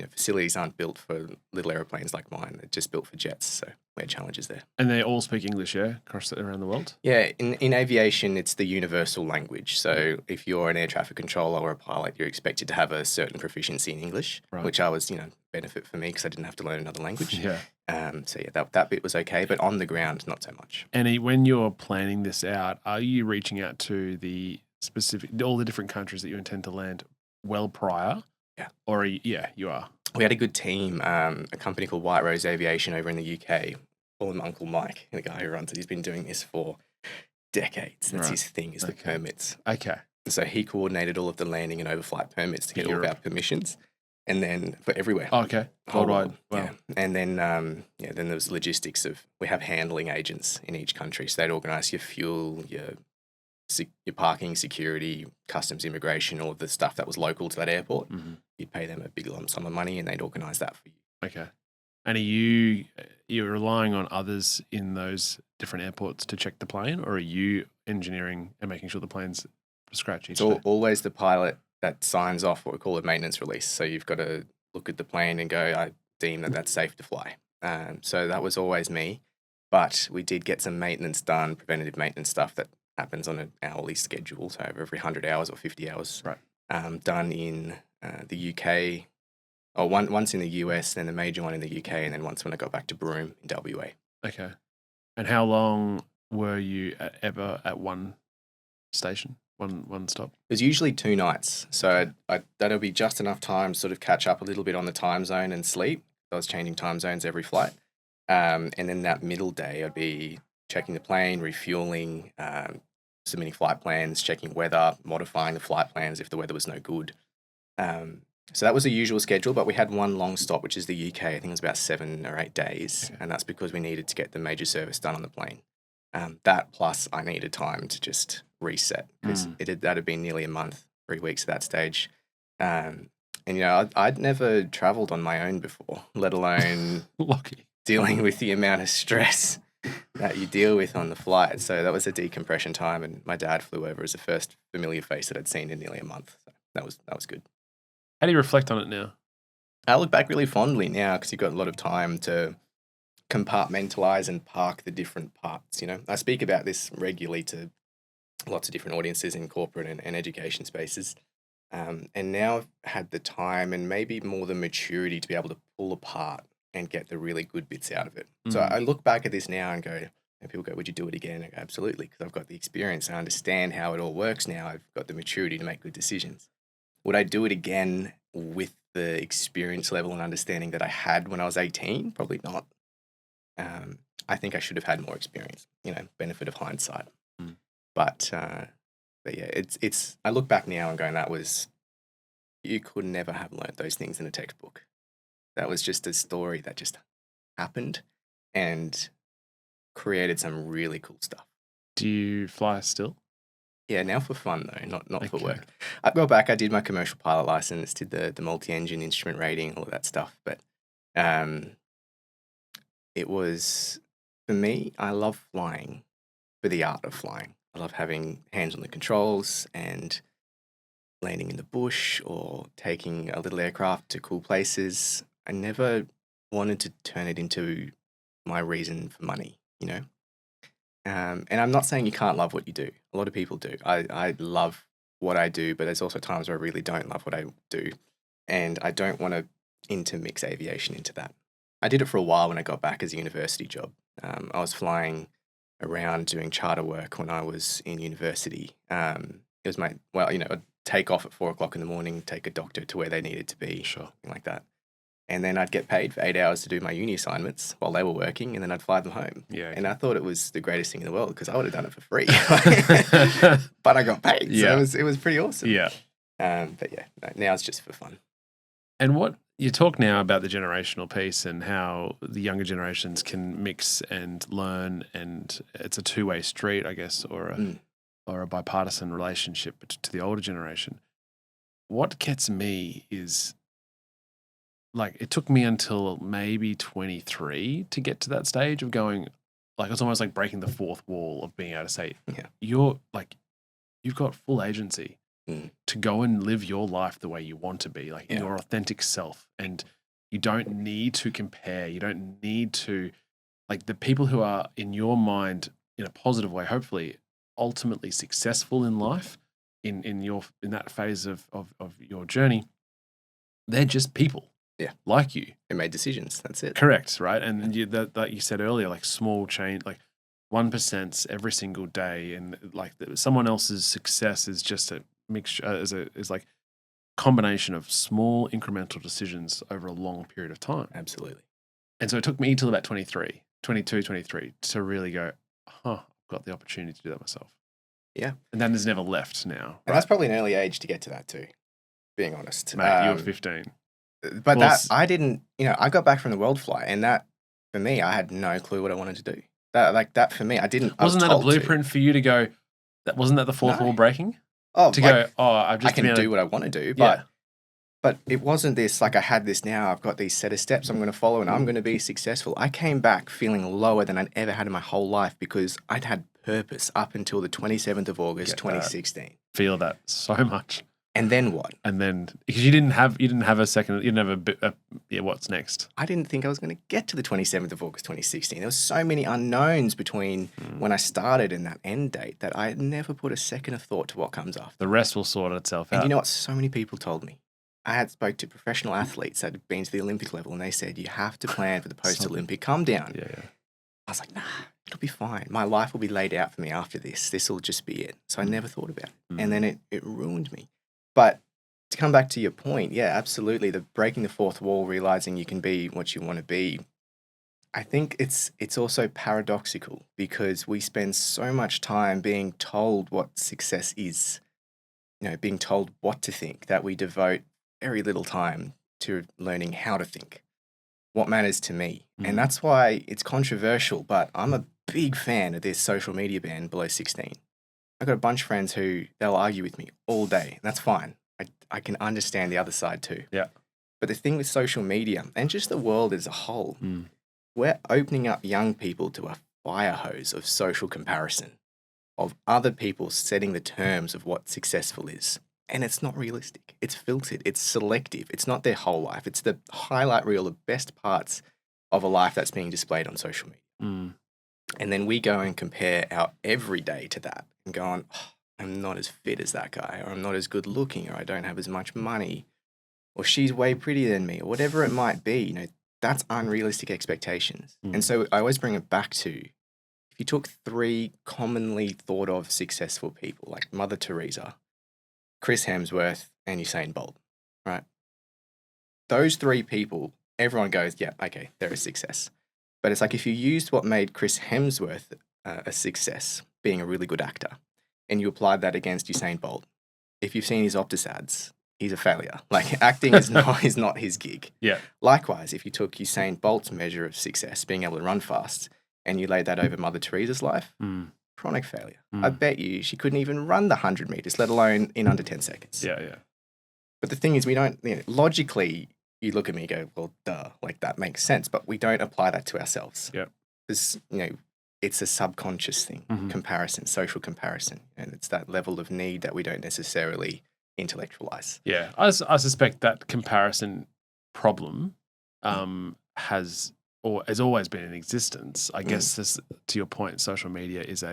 S2: facilities aren't built for little airplanes like mine. They're just built for jets. So we had challenges there.
S1: And they all speak English, yeah, around the world?
S2: Yeah, in aviation, it's the universal language. So if you're an air traffic controller or a pilot, you're expected to have a certain proficiency in English,
S1: Right.
S2: which I was, benefit for me because I didn't have to learn another language.
S1: Yeah.
S2: So yeah, that bit was okay, but on the ground, not so much.
S1: And when you're planning this out, are you reaching out to all the different countries that you intend to land well prior?
S2: Yeah.
S1: Or you are.
S2: We had a good team, a company called White Rose Aviation over in the UK. Call him Uncle Mike, the guy who runs it. He's been doing this for decades. That's his thing, is the permits.
S1: Okay.
S2: So he coordinated all of the landing and overflight permits to get all of our permissions. And then for everywhere.
S1: Oh, okay. Worldwide. Wow.
S2: Yeah. And then then there was logistics of, we have handling agents in each country. So they'd organise your fuel, your parking, security, customs, immigration, all of the stuff that was local to that airport.
S1: Mm-hmm.
S2: You'd pay them a big lump sum of money and they'd organise that for you.
S1: Okay. And you're relying on others in those different airports to check the plane, or are you engineering and making sure the plane's from scratch each day?
S2: Always the pilot that signs off what we call a maintenance release. So you've got to look at the plane and go, I deem that that's safe to fly. So that was always me. But we did get some maintenance done, preventative maintenance stuff that happens on an hourly schedule. So over every 100 hours or 50 hours.
S1: Right.
S2: Done in the UK, or once in the US, then the major one in the UK, and then once when I got back to Broome in WA.
S1: Okay. And how long were you ever at one station? One stop?
S2: It was usually 2 nights. So that'll be just enough time to sort of catch up a little bit on the time zone and sleep. I was changing time zones every flight. And then that middle day, I'd be checking the plane, refueling, submitting flight plans, checking weather, modifying the flight plans if the weather was no good. So that was a usual schedule, but we had one long stop, which is the UK. I think it was about 7 or 8 days. Okay. And that's because we needed to get the major service done on the plane. That plus I needed time to just reset because that had been nearly a month, 3 weeks at that stage. And, I'd never traveled on my own before, let alone dealing with the amount of stress that you deal with on the flight. So that was a decompression time, and my dad flew over as the first familiar face that I'd seen in nearly a month. So that was good.
S1: How do you reflect on it now?
S2: I look back really fondly now because you've got a lot of time to compartmentalize and park the different parts. I speak about this regularly to lots of different audiences in corporate and education spaces. And now I've had the time and maybe more the maturity to be able to pull apart and get the really good bits out of it. So I look back at this now and go, And people go, would you do it again? I go, absolutely, because I've got the experience. I understand how it all works now. I've got the maturity to make good decisions. Would I do it again with the experience level and understanding that I had when I was 18? Probably not. I think I should have had more experience, benefit of hindsight.
S1: Mm.
S2: But yeah, it's. I look back now and going, you could never have learnt those things in a textbook. That was just a story that just happened and created some really cool stuff.
S1: Do you fly still?
S2: Yeah, now for fun though, not for
S1: Okay.
S2: work. I go back, I did my commercial pilot license, did the multi-engine instrument rating, all of that stuff. But it was, for me, I love flying for the art of flying. I love having hands on the controls and landing in the bush or taking a little aircraft to cool places. I never wanted to turn it into my reason for money, And I'm not saying you can't love what you do. A lot of people do. I love what I do, but there's also times where I really don't love what I do. And I don't want to intermix aviation into that. I did it for a while when I got back as a university job. I was flying around doing charter work when I was in university. It was I'd take off at 4 o'clock in the morning, take a doctor to where they needed to be,
S1: Sure.
S2: something like that. And then I'd get paid for 8 hours to do my uni assignments while they were working, and then I'd fly them home.
S1: Yeah.
S2: And I thought it was the greatest thing in the world because I would have done it for free. But I got paid.
S1: Yeah.
S2: So it was pretty awesome.
S1: Yeah.
S2: But yeah, now it's just for fun.
S1: And what you talk now about the generational piece and how the younger generations can mix and learn, and it's a two-way street, I guess, or a bipartisan relationship to the older generation. What gets me is, like, it took me until maybe 23 to get to that stage of going, like, it's almost like breaking the fourth wall of being able to say, you've got full agency to go and live your life the way you want to be, like your authentic self. And you don't need to compare. You don't need to, like, the people who are in your mind in a positive way, hopefully ultimately successful in life, in that phase of your journey, they're just people.
S2: Yeah.
S1: Like you.
S2: They made decisions. That's it.
S1: Correct, right? And that you said earlier, like small change, like 1% every single day, and like someone else's success is just a mixture, is like combination of small incremental decisions over a long period of time.
S2: Absolutely.
S1: And so it took me till about 23 to really go, I've got the opportunity to do that myself.
S2: Yeah.
S1: And then there's never left now.
S2: And that's probably an early age to get to that too, being honest.
S1: Mate, you were 15.
S2: But I didn't, I got back from the world flight, and that, for me, I had no clue what I wanted to do. That for me, I didn't.
S1: Wasn't that a blueprint for you to go, wasn't that the fourth wall breaking?
S2: Oh,
S1: I
S2: can do what I want to do, but it wasn't this, like, I had this now, I've got these set of steps I'm going to follow and I'm going to be successful. I came back feeling lower than I'd ever had in my whole life because I'd had purpose up until the 27th of August, 2016.
S1: Feel that so much.
S2: And then what?
S1: And then, because you didn't have a second, you didn't have what's next?
S2: I didn't think I was going to get to the 27th of August 2016. There were so many unknowns between when I started and that end date that I never put a second of thought to what comes after.
S1: The rest will sort itself out.
S2: And you know what? So many people told me. I had spoke to professional athletes that had been to the Olympic level, and they said, you have to plan for the post-Olympic come down.
S1: Yeah.
S2: I was like, nah, it'll be fine. My life will be laid out for me after this. This will just be it. So I never thought about it. And then it ruined me. But to come back to your point, yeah, absolutely. The breaking the fourth wall, realizing you can be what you want to be. I think it's also paradoxical because we spend so much time being told what success is, being told what to think, that we devote very little time to learning how to think, what matters to me. And that's why it's controversial, but I'm a big fan of this social media ban below 16. I've got a bunch of friends who they'll argue with me all day, and that's fine. I can understand the other side too.
S1: Yeah.
S2: But the thing with social media and just the world as a whole, we're opening up young people to a fire hose of social comparison, of other people setting the terms of what successful is. And it's not realistic. It's filtered. It's selective. It's not their whole life. It's the highlight reel of best parts of a life that's being displayed on social media. And then we go and compare our everyday to that and go on, I'm not as fit as that guy, or I'm not as good looking, or I don't have as much money, or she's way prettier than me, or whatever it might be. That's unrealistic expectations. And so I always bring it back to, if if you took 3 commonly thought of successful people like Mother Teresa, Chris Hemsworth, and Usain Bolt, right? Those 3 people, everyone goes, yeah, okay, they're a success. But it's like if you used what made Chris Hemsworth a success, being a really good actor, and you applied that against Usain Bolt, if you've seen his Optus ads, he's a failure. Like acting is not his gig.
S1: Yeah.
S2: Likewise, if you took Usain Bolt's measure of success, being able to run fast, and you laid that over Mother Teresa's life, chronic failure. I bet you she couldn't even run the 100 meters, let alone in under 10 seconds.
S1: Yeah.
S2: But the thing is, we don't, logically, you look at me and go, well, duh, like that makes sense, but we don't apply that to ourselves.
S1: Yeah.
S2: Because, it's a subconscious thing, comparison, social comparison. And it's that level of need that we don't necessarily intellectualize.
S1: Yeah. I suspect that comparison problem has always been in existence. I guess this, to your point, social media is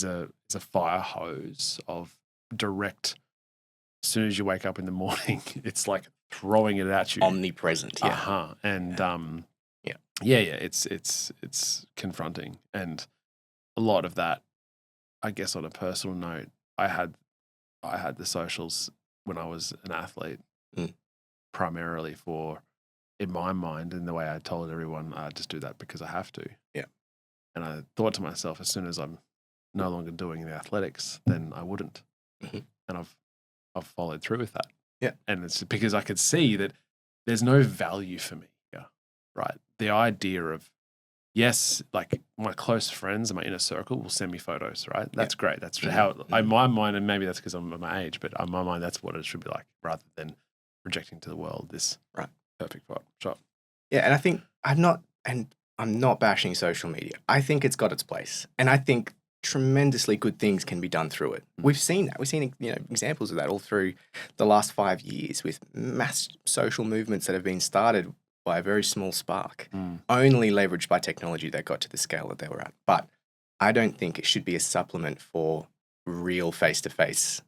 S1: a fire hose of direct. As soon as you wake up in the morning, it's like throwing it at you.
S2: Omnipresent, yeah.
S1: And it's confronting. And a lot of that, I guess on a personal note, I had the socials when I was an athlete, primarily for, in my mind, and the way I told everyone, I just do that because I have to.
S2: Yeah.
S1: And I thought to myself, as soon as I'm no longer doing the athletics, then I wouldn't. And I've followed through with that.
S2: Yeah.
S1: And it's because I could see that there's no value for me. Yeah. Right. The idea of, yes, like my close friends and my inner circle will send me photos, right? That's great. That's how, in my mind, and maybe that's because I'm my age, but in my mind, that's what it should be like, rather than projecting to the world this perfect shot.
S2: Yeah. And I think I'm not bashing social media. I think it's got its place. And I think tremendously good things can be done through it. We've seen that. We've seen examples of that all through the last 5 years with mass social movements that have been started by a very small spark, only leveraged by technology that got to the scale that they were at. But I don't think it should be a supplement for real face-to-face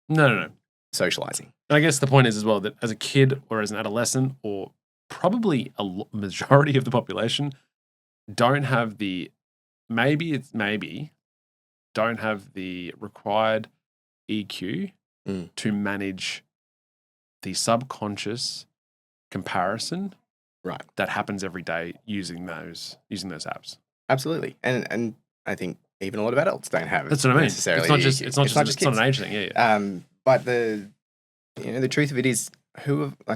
S1: No.
S2: socializing.
S1: And I guess the point is as well that as a kid or as an adolescent, or probably a majority of the population, don't have the don't have the required EQ to manage the subconscious comparison that happens every day using those apps.
S2: Absolutely. And I think even a lot of adults don't have it.
S1: That's what I mean.
S2: Necessarily.
S1: It's not just an age thing. Yeah.
S2: But the truth of it is,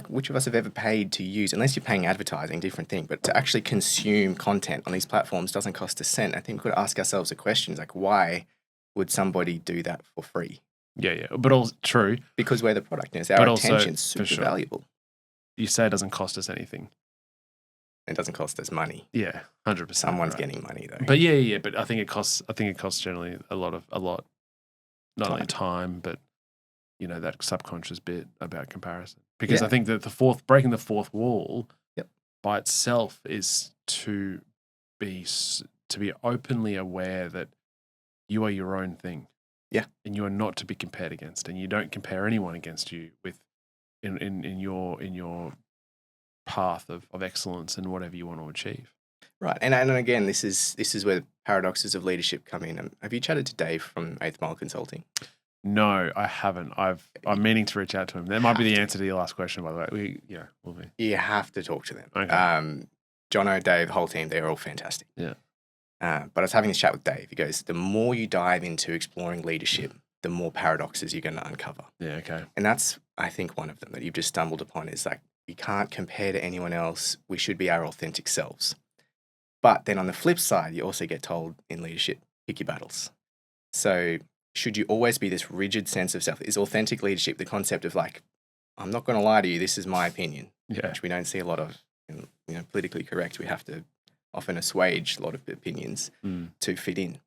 S2: which of us have ever paid to use, unless you're paying advertising, different thing, but to actually consume content on these platforms doesn't cost a cent. I think we could ask ourselves a question, like, why would somebody do that for free?
S1: Yeah. But all true.
S2: Because we're the product. Our attention's super valuable.
S1: You say it doesn't cost us anything.
S2: It doesn't cost us money.
S1: Yeah, 100%.
S2: Someone's getting money though.
S1: But yeah. But I think it costs generally a lot. Not only time, but that subconscious bit about comparison. Because I think that breaking the fourth wall by itself is to be openly aware that you are your own thing.
S2: Yeah.
S1: And you are not to be compared against, and you don't compare anyone against you in your path of excellence and whatever you want to achieve.
S2: Right. And again, this is where the paradoxes of leadership come in. Have you chatted to Dave from 8th Mile Consulting?
S1: No, I haven't. I'm meaning to reach out to him. That might be the answer to your last question, by the way. We'll be.
S2: You have to talk to them.
S1: Okay.
S2: Jono, Dave, the whole team, they're all fantastic.
S1: Yeah.
S2: But I was having this chat with Dave. He goes, the more you dive into exploring leadership, the more paradoxes you're going to uncover.
S1: Yeah, okay.
S2: And that's, I think, one of them that you've just stumbled upon is like, you can't compare to anyone else. We should be our authentic selves. But then on the flip side, you also get told in leadership, pick your battles. So should you always be this rigid sense of self? Is authentic leadership the concept of like, I'm not going to lie to you, this is my opinion, which we don't see a lot of, politically correct. We have to often assuage a lot of opinions to fit in.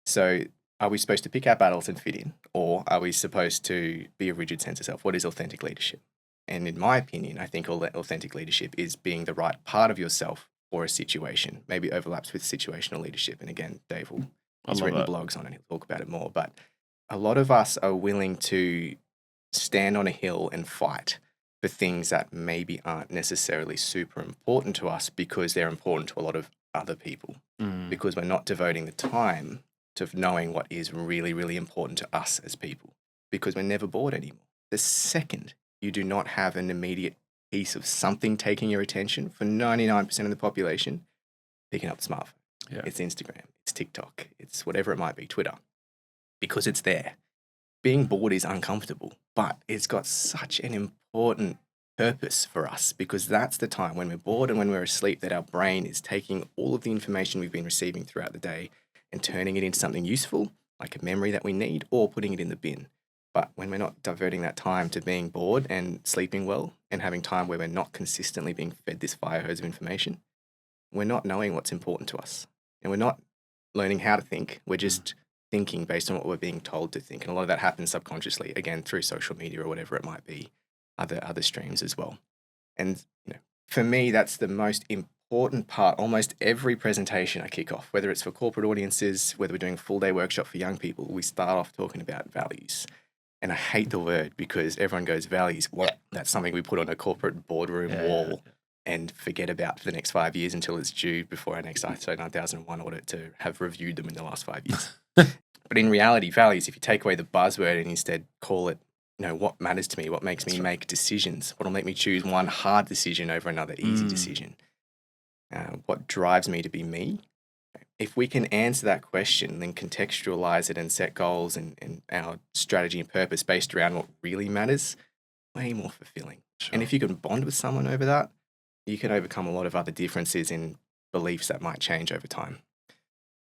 S2: So are we supposed to pick our battles and fit in, or are we supposed to be a rigid sense of self? What is authentic leadership? And in my opinion, I think authentic leadership is being the right part of yourself for a situation. Maybe overlaps with situational leadership. And again, Dave he's written blogs on it. He'll talk about it more. But a lot of us are willing to stand on a hill and fight for things that maybe aren't necessarily super important to us because they're important to a lot of other people
S1: Mm.
S2: because we're not devoting the time to knowing what is really, really important to us as people because we're never bored anymore. The second you do not have an immediate piece of something taking your attention, for 99% of the population, picking up the smartphone.
S1: Yeah.
S2: It's Instagram, it's TikTok, it's whatever it might be, Twitter, because it's there. Being bored is uncomfortable, but it's got such an important purpose for us because that's the time when we're bored and when we're asleep that our brain is taking all of the information we've been receiving throughout the day and turning it into something useful, like a memory that we need, or putting it in the bin. But when we're not diverting that time to being bored and sleeping well and having time where we're not consistently being fed this fire hose of information, we're not knowing what's important to us. And we're not learning how to think. We're just thinking based on what we're being told to think. And a lot of that happens subconsciously, again, through social media or whatever it might be, other streams as well. And for me, that's the most important part. Almost every presentation I kick off, whether it's for corporate audiences, whether we're doing a full day workshop for young people, we start off talking about values. And I hate the word because everyone goes, values, what? That's something we put on a corporate boardroom wall and forget about for the next 5 years until it's due before our next ISO 9001 audit to have reviewed them in the last 5 years. But in reality, values, if you take away the buzzword and instead call it, what matters to me, what makes me make decisions, what will make me choose one hard decision over another easy decision, what drives me to be me. If we can answer that question, then contextualize it and set goals and our strategy and purpose based around what really matters, way more fulfilling. Sure. And if you can bond with someone over that, you can overcome a lot of other differences in beliefs that might change over time.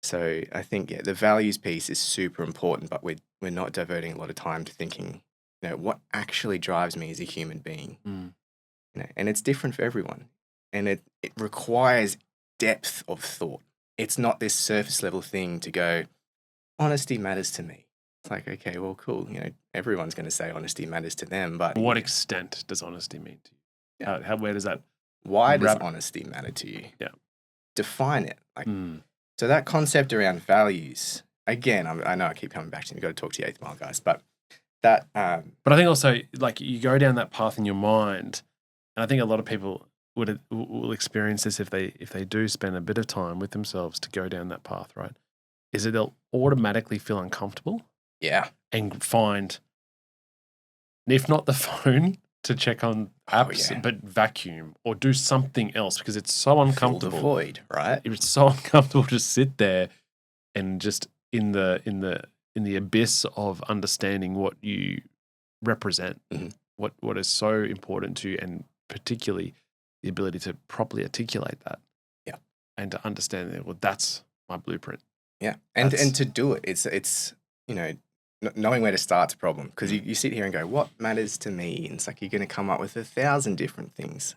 S2: So I think, the values piece is super important, but we're not diverting a lot of time to thinking, what actually drives me as a human being. And it's different for everyone. And it requires depth of thought. It's not this surface level thing to go, honesty matters to me. It's like, okay, well, cool. Everyone's going to say honesty matters to them, but
S1: what extent does honesty mean to you? Yeah. Where does that?
S2: Why does honesty matter to you?
S1: Yeah.
S2: Define it. So that concept around values, again, I know I keep coming back to it. You've got to talk to your 8th mile guys, but that.
S1: But I think also, like, you go down that path in your mind, and I think a lot of people will experience this if they do spend a bit of time with themselves to go down that path, right? Is that they'll automatically feel uncomfortable.
S2: Yeah.
S1: And find, if not the phone to check on apps, but vacuum or do something else because it's so uncomfortable.
S2: Fill the void, right?
S1: It's so uncomfortable to sit there and just in the abyss of understanding what you represent, what is so important to you, and particularly the ability to properly articulate that.
S2: Yeah.
S1: And to understand that, well, that's my blueprint.
S2: Yeah. And to do it, it's knowing where to start's a problem because you sit here and go, what matters to me? And it's like you're going to come up with 1,000 different things.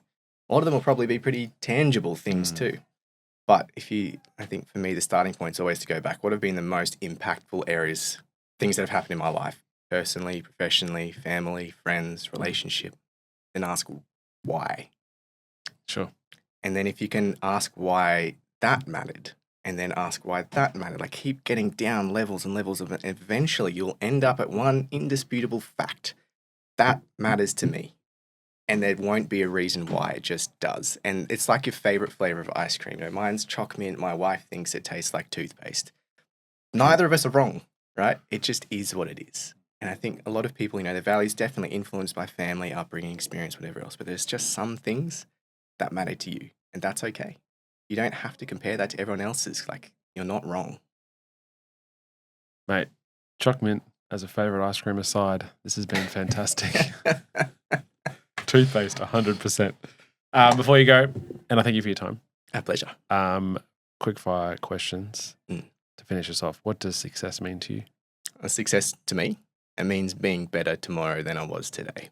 S2: A lot of them will probably be pretty tangible things too. But I think for me, the starting point is always to go back. What have been the most impactful areas, things that have happened in my life, personally, professionally, family, friends, relationship, and ask why.
S1: Sure.
S2: And then if you can ask why that mattered, and then ask why that mattered, like keep getting down levels and levels of it, eventually you'll end up at one indisputable fact. That matters to me. And there won't be a reason why, it just does. And it's like your favorite flavor of ice cream. Mine's choc mint. My wife thinks it tastes like toothpaste. Neither of us are wrong, right? It just is what it is. And I think a lot of people, their values definitely influenced by family, upbringing, experience, whatever else. But there's just some things that matter to you, and that's okay. You don't have to compare that to everyone else's. Like, you're not wrong.
S1: Mate, choc mint as a favorite ice cream aside, this has been fantastic. Toothpaste, 100%. Before you go, and I thank you for your time.
S2: A pleasure.
S1: Quick fire questions to finish us off. What does success mean to you?
S2: A success to me, it means being better tomorrow than I was today.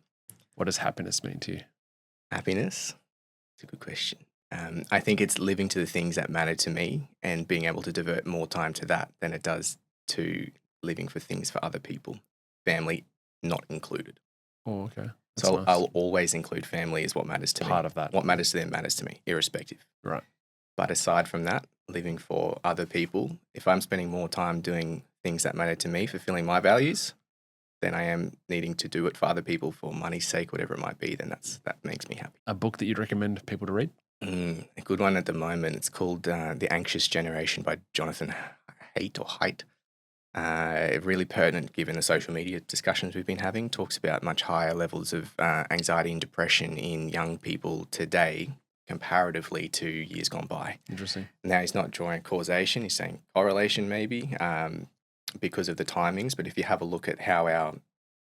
S1: What does happiness mean to you?
S2: Happiness? It's a good question. I think it's living to the things that matter to me and being able to divert more time to that than it does to living for things for other people, family not included.
S1: Oh, okay.
S2: That's so nice. I'll always include family as what matters to me.
S1: Part of that.
S2: What matters to them matters to me, irrespective.
S1: Right.
S2: But aside from that, living for other people, if I'm spending more time doing things that matter to me, fulfilling my values, than I am needing to do it for other people for money's sake, whatever it might be, then that makes me happy.
S1: A book that you'd recommend people to read?
S2: A good one at the moment. It's called The Anxious Generation by Jonathan Haidt. Really pertinent given the social media discussions we've been having. Talks about much higher levels of anxiety and depression in young people today comparatively to years gone by.
S1: Interesting.
S2: Now he's not drawing causation, he's saying correlation maybe because of the timings. But if you have a look at how our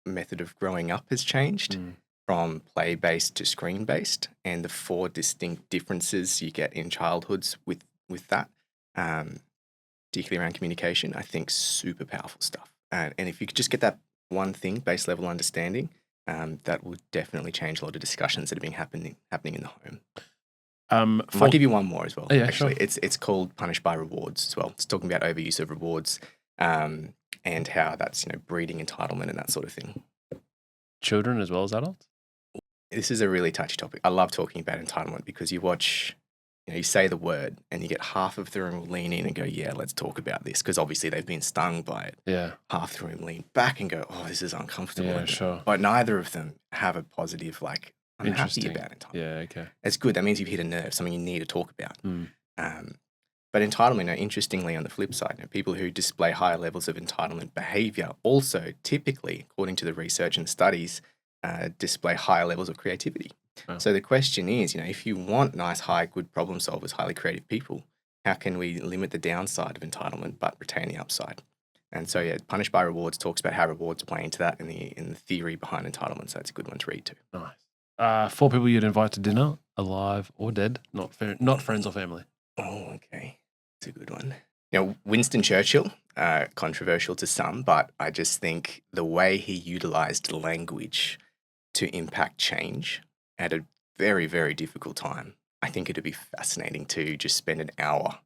S2: method of growing up has changed from play-based to screen-based, and the 4 distinct differences you get in childhoods with that, particularly around communication, I think super powerful stuff. And if you could just get that one thing, base level understanding, that will definitely change a lot of discussions that have been happening in the home. I'll give you one more as well.
S1: Yeah,
S2: actually,
S1: sure.
S2: it's called Punish by Rewards as well. It's talking about overuse of rewards and how that's breeding entitlement and that sort of thing.
S1: Children as well as adults?
S2: This is a really touchy topic. I love talking about entitlement because you watch, you say the word and you get half of the room will lean in and go, yeah, let's talk about this, because obviously they've been stung by it.
S1: Yeah.
S2: Half the room lean back and go, oh, this is uncomfortable.
S1: Yeah, sure.
S2: But neither of them have a positive, like, I'm happy about entitlement.
S1: Yeah, okay.
S2: It's good. That means you've hit a nerve, something you need to talk about. But entitlement, interestingly, on the flip side, people who display higher levels of entitlement behaviour also typically, according to the research and studies, display higher levels of creativity. Oh. So the question is, if you want nice, high, good problem solvers, highly creative people, how can we limit the downside of entitlement but retain the upside? And so, yeah, Punish by Rewards talks about how rewards play into that in the theory behind entitlement. So it's a good one to read too.
S1: Nice. 4 people you'd invite to dinner, alive or dead, not friends or family.
S2: Oh, okay. It's a good one. Winston Churchill, controversial to some, but I just think the way he utilized language to impact change at a very, very difficult time, I think it'd be fascinating to just spend an hour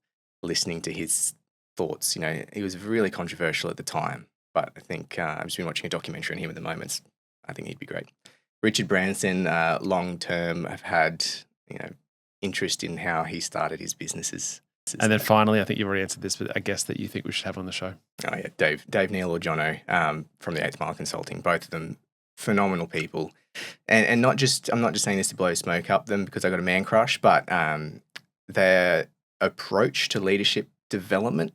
S2: listening to his thoughts. He was really controversial at the time, but I think I've just been watching a documentary on him at the moment. I think he'd be great. Richard Branson, long term, have had interest in how he started his businesses.
S1: And then finally, I think you've already answered this, but a guest that you think we should have on the show.
S2: Oh yeah, Dave Neal or Jono from the 8th Mile Consulting. Both of them phenomenal people, and I'm not just saying this to blow smoke up them because I got a man crush, but their approach to leadership development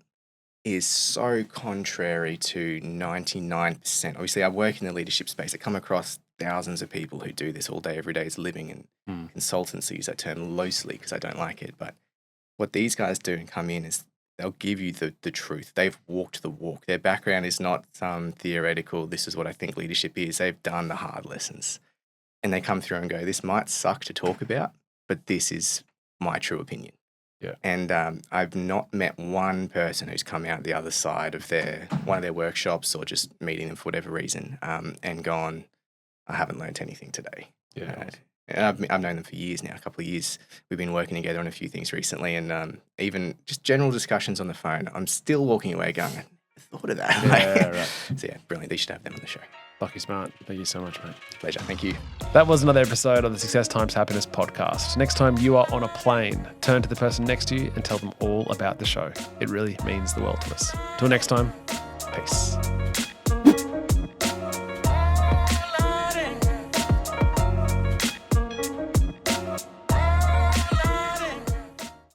S2: is so contrary to 99%. Obviously, I work in the leadership space. I come across thousands of people who do this all day, every day as living, and consultancy, use that term loosely because I don't like it. But what these guys do and come in is they'll give you the truth. They've walked the walk. Their background is not some theoretical, this is what I think leadership is. They've done the hard lessons. And they come through and go, this might suck to talk about, but this is my true opinion.
S1: Yeah.
S2: And I've not met one person who's come out the other side of one of their workshops or just meeting them for whatever reason and gone, I haven't learned anything today.
S1: Yeah.
S2: And I've known them for years now, a couple of years. We've been working together on a few things recently, and even just general discussions on the phone. I'm still walking away going, I thought of that.
S1: Yeah, right.
S2: So yeah, brilliant. They should have them on the show.
S1: Lachie Smart, thank you so much, mate.
S2: Pleasure. Thank you.
S1: That was another episode of the Success Times Happiness podcast. Next time you are on a plane, turn to the person next to you and tell them all about the show. It really means the world to us. Till next time, peace.